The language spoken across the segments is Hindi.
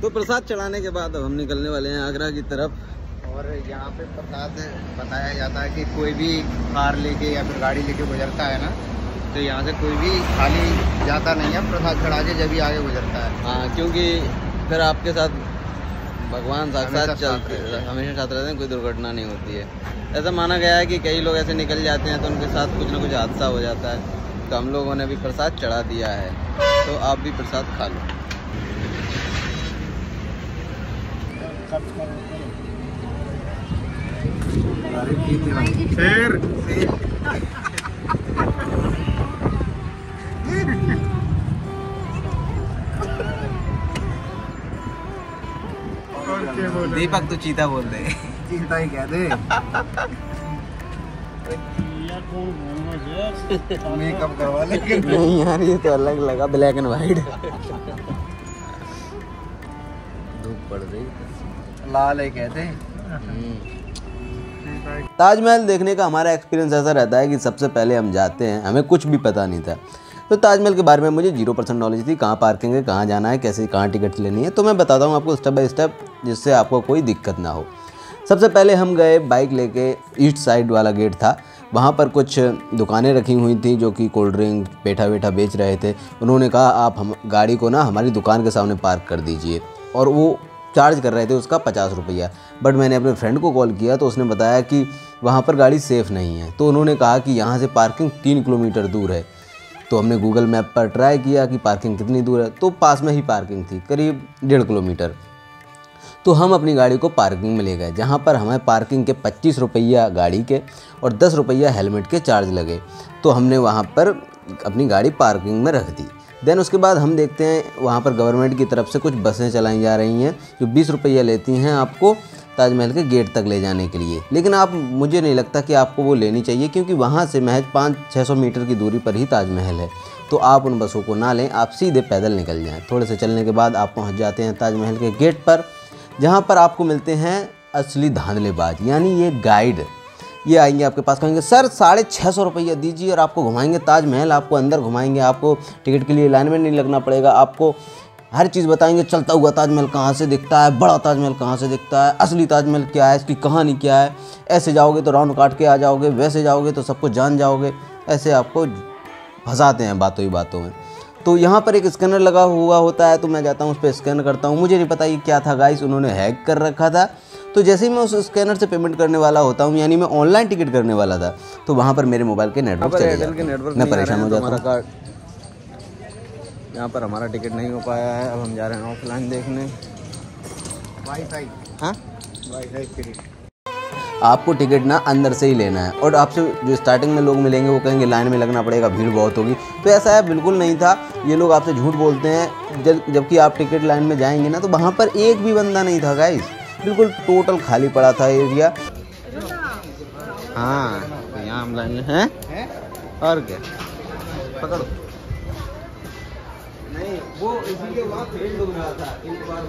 तो प्रसाद चढ़ाने के बाद अब हम निकलने वाले हैं आगरा की तरफ। और यहाँ पे प्रसाद बताया जाता है कि कोई भी कार लेके या फिर गाड़ी लेके गुजरता है ना, तो यहाँ से कोई भी खाली जाता नहीं है, प्रसाद चढ़ा के जब भी आगे गुजरता है। हाँ, क्योंकि फिर आपके साथ भगवान साक्षात चलते, हमेशा साथ रहते हैं, कोई दुर्घटना नहीं होती है। ऐसा माना गया है कि कई लोग ऐसे निकल जाते हैं तो उनके साथ कुछ ना कुछ हादसा हो जाता है। तो हम लोगों ने भी प्रसाद चढ़ा दिया है, तो आप भी प्रसाद खा लो। दीपक तो चीता बोल दे। चीता ही कह दे। मेकअप करवा लेकिन नहीं यार, ये तो अलग लगा, ब्लैक एंड व्हाइट। धूप पड़ रही, लाल है कहते। ताजमहल देखने का हमारा एक्सपीरियंस ऐसा रहता है कि सबसे पहले हम जाते हैं, हमें कुछ भी पता नहीं था। तो ताजमहल के बारे में मुझे 0% नॉलेज थी, कहाँ पार्किंग है, कहाँ जाना है, कैसे कहाँ टिकट लेनी है। तो मैं बताता हूँ आपको स्टेप बाय स्टेप, जिससे आपको कोई दिक्कत ना हो। सबसे पहले हम गए बाइक लेके, ईस्ट साइड वाला गेट था, वहाँ पर कुछ दुकानें रखी हुई थी जो कि कोल्ड ड्रिंक पेठा वेठा बेच रहे थे। उन्होंने कहा आप हम गाड़ी को ना हमारी दुकान के सामने पार्क कर दीजिए, और वो चार्ज कर रहे थे उसका 50 रुपया। बट मैंने अपने फ्रेंड को कॉल किया तो उसने बताया कि वहाँ पर गाड़ी सेफ़ नहीं है। तो उन्होंने कहा कि यहाँ से पार्किंग 3 किलोमीटर दूर है। तो हमने गूगल मैप पर ट्राई किया कि पार्किंग कितनी दूर है, तो पास में ही पार्किंग थी, करीब 1.5 किलोमीटर। तो हम अपनी गाड़ी को पार्किंग में ले गए, जहाँ पर हमें पार्किंग के 25 रुपया गाड़ी के और 10 रुपया हेलमेट के चार्ज लगे। तो हमने वहाँ पर अपनी गाड़ी पार्किंग में रख दी। देन उसके बाद हम देखते हैं वहाँ पर गवर्नमेंट की तरफ से कुछ बसें चलाई जा रही हैं जो 20 रुपया लेती हैं आपको ताजमहल के गेट तक ले जाने के लिए। लेकिन मुझे नहीं लगता कि आपको वो लेनी चाहिए, क्योंकि वहाँ से महज 500-600 मीटर की दूरी पर ही ताजमहल है। तो आप उन बसों को ना लें, आप सीधे पैदल निकल जाएं। थोड़े से चलने के बाद आप पहुँच जाते हैं ताजमहल के गेट पर, जहाँ पर आपको मिलते हैं असली धांधलेबाज, यानी ये गाइड। ये आएंगे आपके पास, कहेंगे सर 650 रुपया दीजिए और आपको घुमाएंगे ताजमहल, आपको अंदर घुमाएंगे, आपको टिकट के लिए लाइन में नहीं लगना पड़ेगा, आपको हर चीज़ बताएंगे, चलता हुआ ताजमहल कहाँ से दिखता है, बड़ा ताजमहल कहाँ से दिखता है, असली ताजमहल क्या है, इसकी कहानी क्या है। ऐसे जाओगे तो राउंड काट के आ जाओगे, वैसे जाओगे तो सब कुछ जान जाओगे। ऐसे आपको फंसाते हैं बातों ही बातों में। तो यहाँ पर एक स्कैनर लगा हुआ होता है, तो मैं जाता हूँ उस पर स्कैन करता हूँ। मुझे नहीं पता ये क्या था गाइस, उन्होंने हैक कर रखा था। तो जैसे ही मैं उस स्कैनर से पेमेंट करने वाला होता हूँ, यानी मैं ऑनलाइन टिकट करने वाला था, तो वहाँ पर मेरे मोबाइल के नेटवर्क चले जाते हैं, मैं परेशान हो जाता हूँ। यहाँ पर हमारा टिकट नहीं हो पाया है, अब हम जा रहे हैं ऑफलाइन देखने। वाईफाई, हाँ वाईफाई टिकट। आपको टिकट ना अंदर से ही लेना है, और आपसे जो स्टार्टिंग में लोग मिलेंगे वो कहेंगे लाइन में लगना पड़ेगा, भीड़ बहुत होगी। तो ऐसा है बिल्कुल नहीं था, ये लोग आपसे झूठ बोलते हैं। जबकि आप टिकट लाइन में जाएंगे ना, तो वहाँ पर एक भी बंदा नहीं था गाइस, बिल्कुल टोटल खाली पड़ा था एरिया। हाँ, तो यहाँ हम लाइन में हैं, और क्या पकड़ो। नहीं, वो इसीलिए वहाँ फेल हो रहा था, एक बार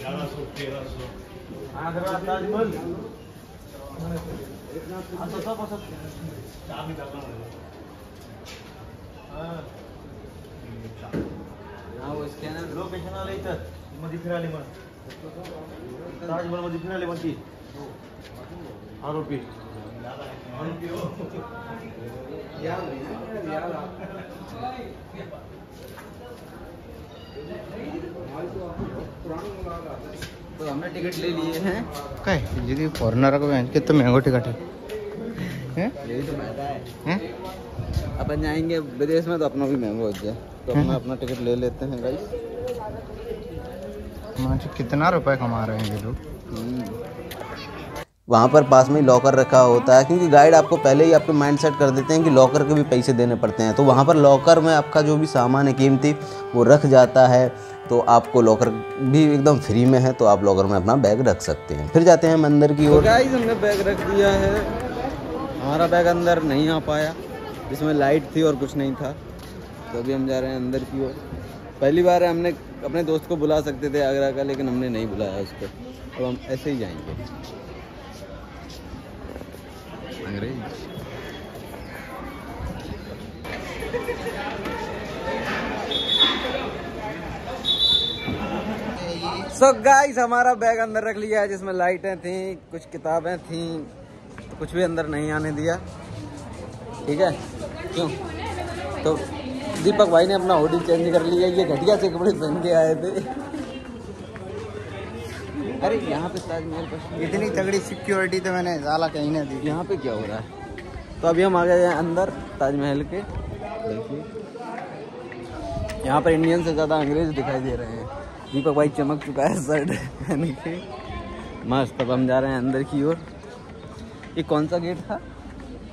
1100-1300 आगरा ताजमहल। हाँ, वो स्कॅनर लोकेशन आलं इथं मध्ये फिरायला मग ताजमहल मध्ये फिरायला मग ती आरोपी तो हमने टिकट ले लिए हैं। काय यदि फॉरेनर को कितना महंगा टिकट है, यही तो महंगा है। अपन जाएंगे विदेश में तो अपना भी महंगा हो जाए, तो अपना टिकट ले लेते हैं गाइस। कितना रुपए कमा रहे हैं ये लोग। वहाँ पर पास में ही लॉकर रखा होता है, क्योंकि गाइड आपको पहले ही आपको माइंड सेट कर देते हैं कि लॉकर के भी पैसे देने पड़ते हैं। तो वहाँ पर लॉकर में आपका जो भी सामान है कीमती वो रख जाता है, तो आपको लॉकर भी एकदम फ्री में है, तो आप लॉकर में अपना बैग रख सकते हैं। फिर जाते हैं हम अंदर की ओर। गाइस हमने बैग रख दिया है, हमारा बैग अंदर नहीं आ पाया, जिसमें लाइट थी और कुछ नहीं था। तो अभी हम जा रहे हैं अंदर की ओर। पहली बार हमने अपने दोस्त को बुला सकते थे आगरा का, लेकिन हमने नहीं बुलाया उसको, तो हम ऐसे ही जाएंगे। अंग्रेज सो गाइस हमारा बैग अंदर रख लिया है जिसमें लाइटें थी, कुछ किताबें थी, तो कुछ भी अंदर नहीं आने दिया। ठीक है, क्यों? तो दीपक भाई ने अपना होडी चेंज कर लिया, ये घटिया से कपड़े पहन के आए थे। अरे यहाँ पे ताजमहल पर इतनी तगड़ी सिक्योरिटी तो मैंने साला कहीं ना दी। यहाँ पे क्या हो रहा है? तो अभी हम आ गए हैं अंदर ताजमहल के। देखिए यहाँ पर इंडियन से ज़्यादा अंग्रेज दिखाई दे रहे हैं। दीपक भाई चमक चुका है शर्ट पहन के मस्त। अब हम जा रहे हैं अंदर की ओर। ये कौन सा गेट था?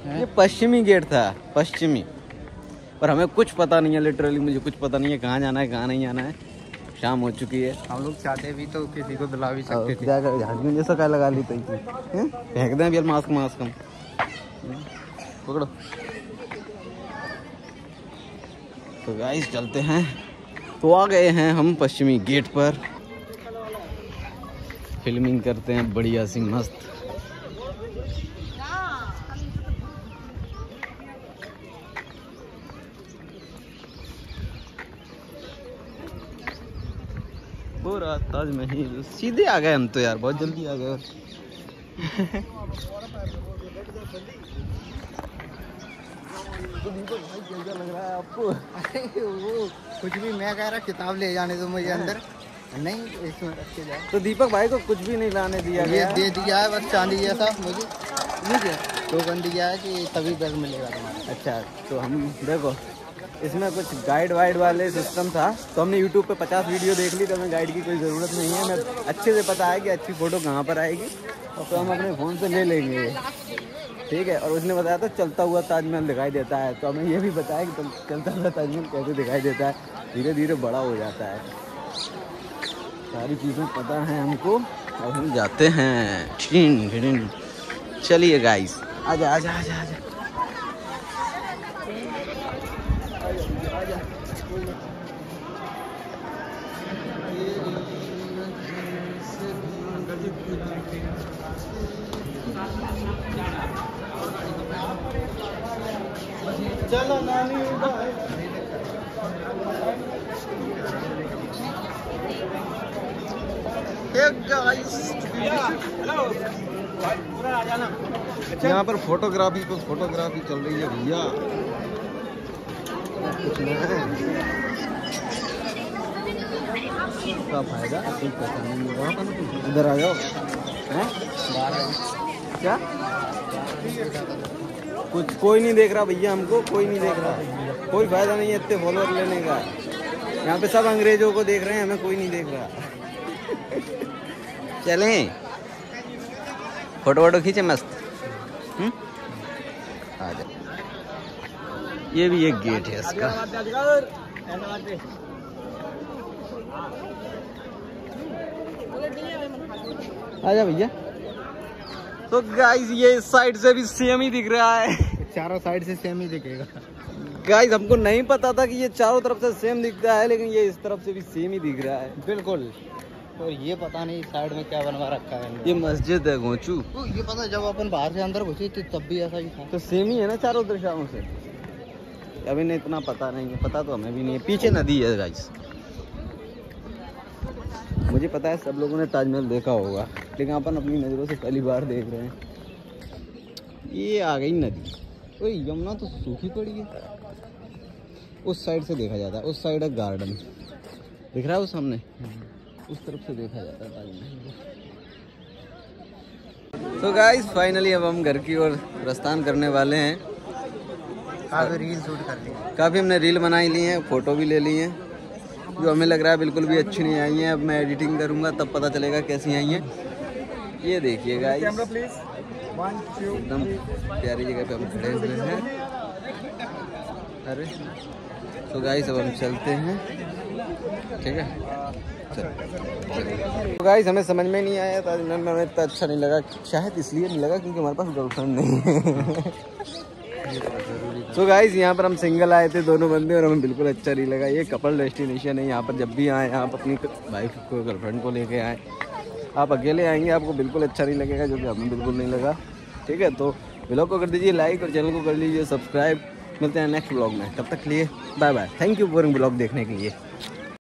ये पश्चिमी गेट था, पश्चिमी। पर हमें कुछ पता नहीं है, लिटरली मुझे कुछ पता नहीं है कहाँ जाना है कहाँ नहीं जाना है। शाम हो चुकी है, हम लोग चाहते भी तो किसी को बुला भी सकते थे। जाकर झांकी जैसा क्या लगा ली तो फेंक दें यार मास्क मास्क हम पकड़ो। तो गाइस चलते हैं। तो आ गए हैं हम पश्चिमी गेट पर, फिल्मिंग करते हैं बढ़िया सी मस्त। पूरा ताजमहल सीधे आ गए हम तो यार, बहुत जल्दी आ गए। तो भाई कैसा लग रहा है आपको? अरे वो कुछ भी, मैं कह रहा किताब ले जाने दो मुझे अंदर, नहीं इसमें रख के जाए। तो दीपक भाई को कुछ भी नहीं लाने दिया ये दे दिया है बस चांदी जैसा मुझे, ठीक है, टोकन दिया है कि तभी बैग मिलेगा तुम्हारा। अच्छा, तो हम देखो इसमें कुछ गाइड वाइड वाले सिस्टम था, तो हमने YouTube पे 50 वीडियो देख ली, तो हमें गाइड की कोई ज़रूरत नहीं है। हमें अच्छे से पता है कि अच्छी फ़ोटो कहाँ पर आएगी, और तो हम अपने फ़ोन से ले लेंगे। ठीक है, और उसने बताया था चलता हुआ ताजमहल दिखाई देता है, तो हमें ये भी बताया कि चलता हुआ ताजमहल कैसे दिखाई देता है, धीरे धीरे बड़ा हो जाता है। सारी चीज़ें पता है हमको, और हम जाते हैं। चलिए गाइस, आजा आजा आजा आजा। चलो नानी यहाँ पर फोटोग्राफी चल रही है भैया। क्या फायदा, कोई पैसा नहीं मिल रहा। इधर आ जाओ। क्या कुछ कोई नहीं देख रहा भैया, हमको कोई नहीं देख रहा, कोई फायदा नहीं है इतने फॉलोअर लेने का। यहाँ पे सब अंग्रेजों को देख रहे हैं, हमें कोई नहीं देख रहा। चलें फोटो वोटो खींचे मस्त। आ जाओ, ये भी एक गेट है इसका। आजा भैया। तो गाइस ये इस साइड से भी सेम ही दिख रहा है, चारों साइड से सेम ही दिखेगा। गाइस हमको नहीं पता था कि ये चारों तरफ से सेम दिखता है, लेकिन ये इस तरफ से भी सेम ही दिख रहा है बिल्कुल। और ये पता नहीं साइड में क्या बनवा रखा है। ये मस्जिद है गोचू। तो ये पता जब अपन बाहर से अंदर घुसे थे तब भी ऐसा ही था। तो सेम ही है ना चारों दिशाओं से। अभी नहीं इतना पता नहीं है, पता तो हमें भी नहीं है। पीछे नदी है गाइस, मुझे पता है सब लोगों ने ताजमहल देखा होगा, लेकिन अपन अपनी नज़रों से पहली बार देख रहे हैं। ये आ गई नदी। ओए यमुना तो सूखी पड़ी है। उस साइड से देखा जाता है, उस साइड है गार्डन दिख रहा है वो सामने, उस तरफ से देखा जाता है ताजमहल। तो गाइस फाइनली अब हम घर की ओर प्रस्थान करने वाले हैं। काफ़ी रील शूट कर ली, काफ़ी हमने रील बनाई ली हैं, फ़ोटो भी ले ली हैं, जो हमें लग रहा है बिल्कुल भी अच्छी नहीं आई हैं। अब मैं एडिटिंग करूँगा तब पता चलेगा कैसी आई हैं। ये देखिए गाइस, एकदम प्यारी जगह पे हम खड़े हुए हैं। अरे तो गाइस अब हम चलते हैं, ठीक है। तो गाइस हमें समझ में नहीं आया ताजमहल में, हमें इतना अच्छा नहीं लगा। शायद इसलिए नहीं लगा क्योंकि हमारे पास गर्लफ्रेंड नहीं है। तो गाइस यहाँ पर हम सिंगल आए थे दोनों बंदे, और हमें बिल्कुल अच्छा नहीं लगा। ये कपल डेस्टिनेशन है, यहाँ पर जब भी आए आप अपनी वाइफ को गर्लफ्रेंड को लेके आए। आप अकेले आएंगे आपको बिल्कुल अच्छा नहीं लगेगा, जो कि हमें बिल्कुल नहीं लगा। ठीक है, तो व्लॉग को कर दीजिए लाइक और चैनल को कर लीजिए सब्सक्राइब। मिलते हैं नेक्स्ट व्लॉग में, तब तक के लिए बाय बाय। थैंक यू पूरे व्लॉग देखने के लिए।